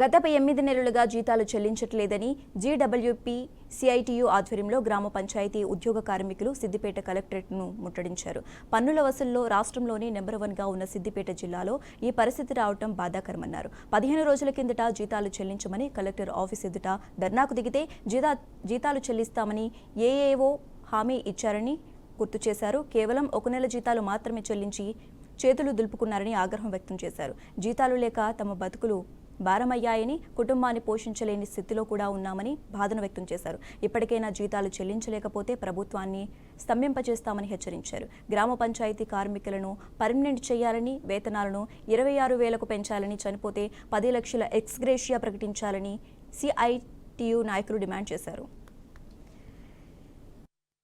గత 8 నెలలుగా జీతాలు చెల్లించట్లేదని జీడబ్ల్యూపీ సిఐటియు ఆధ్వర్యంలో గ్రామ పంచాయతీ ఉద్యోగ కార్మికులు సిద్దిపేట కలెక్టరేట్ను ముట్టడించారు. పన్నుల వసూల్లో రాష్ట్రంలోనే నెంబర్ 1గా ఉన్న సిద్దిపేట జిల్లాలో ఈ పరిస్థితి రావడం బాధాకరమన్నారు. 15 రోజుల కిందట జీతాలు చెల్లించమని కలెక్టర్ ఆఫీస్ ఎదుట ధర్నాకు దిగితే జీతాలు చెల్లిస్తామని ఏఏఓ హామీ ఇచ్చారని గుర్తు చేశారు. కేవలం 1 నెల జీతాలు మాత్రమే చెల్లించి చేతులు దులుపుకున్నారని ఆగ్రహం వ్యక్తం చేశారు. జీతాలు లేక తమ బతుకులు భారమయ్యాయని, కుటుంబాన్ని పోషించలేని స్థితిలో కూడా ఉన్నామని బాధను వ్యక్తం చేశారు. ఇప్పటికైనా జీతాలు చెల్లించలేకపోతే ప్రభుత్వాన్ని స్తంభింపజేస్తామని హెచ్చరించారు. గ్రామ పంచాయతీ కార్మికులను పర్మనెంట్ చేయాలని, వేతనాలను 26,000కు పెంచాలని, చనిపోతే 10 లక్షల ఎక్స్గ్రేషియా ప్రకటించాలని సిఐటియు నాయకులు డిమాండ్ చేశారు.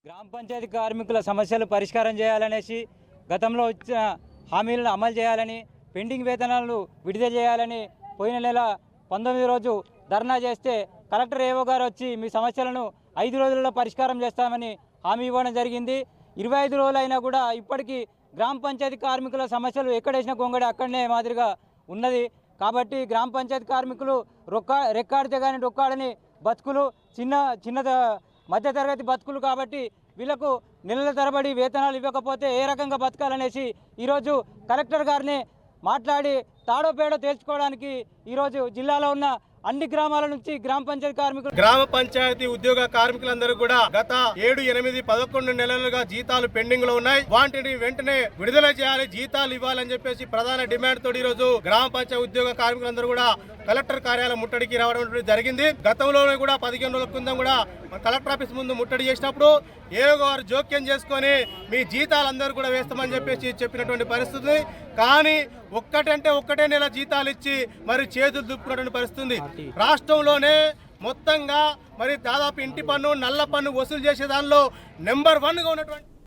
గ్రామ పంచాయతీ కార్మికుల సమస్యలు పరిష్కారం చేయాలనేసి, గతంలో ఇచ్చిన హామీలను అమలు చేయాలని, పెండింగ్ వేతనాలను విడుదల చేయాలని పోయిన నెల 19 రోజు ధర్నా చేస్తే కలెక్టర్ ఏవో గారు వచ్చి మీ సమస్యలను 5 రోజుల్లో పరిష్కారం చేస్తామని హామీ ఇవ్వడం జరిగింది. 25 రోజులైనా కూడా ఇప్పటికీ గ్రామ పంచాయతీ కార్మికుల సమస్యలు ఎక్కడేసిన గొంగడి అక్కడనే మాదిరిగా ఉన్నది. కాబట్టి గ్రామ పంచాయతీ కార్మికులు రెక్కాడితే కానీ డొక్కాడని బతుకులు, చిన్న మధ్యతరగతి బతుకులు. కాబట్టి వీళ్ళకు నెలల తరబడి వేతనాలు ఇవ్వకపోతే ఏ రకంగా బతకాలనేసి ఈరోజు కలెక్టర్ గారిని మాట్లాడి తాడో పేడో తేల్చుకోవడానికి ఈరోజు జిల్లాలో ఉన్న అన్ని గ్రామాల నుంచి గ్రామ పంచాయతీ ఉద్యోగ కార్మికులందరూ కూడా గత 7, 8, 11 నెలలుగా జీతాలు పెండింగ్ లో ఉన్నాయి. వాటిని వెంటనే విడుదల చేయాలి, జీతాలు ఇవ్వాలని చెప్పేసి ప్రధాన డిమాండ్ తోటి ఈరోజు గ్రామ పంచాయతీ ఉద్యోగ కార్మికులందరూ కూడా కలెక్టర్ కార్యాలయం ముట్టడికి రావడం జరిగింది. గతంలోనే కూడా 15 రోజుల కింద కూడా కలెక్టర్ ఆఫీస్ ముందు ముట్టడి చేసినప్పుడు ఏవో గారు జోక్యం చేసుకొని మీ జీతాలందరూ కూడా వేస్తామని చెప్పేసి చెప్పినటువంటి పరిస్థితి. కానీ ఒక్కటే నెల జీతాలు ఇచ్చి మరి చేతులు దుప్పుకున్నటువంటి పరిస్థితి. రాష్ట్రంలోనే మొత్తంగా మరి దాదాపు ఇంటి పన్ను, నల్ల పన్ను వసూలు చేసే దానిలో నెంబర్ 1గా ఉన్నటువంటి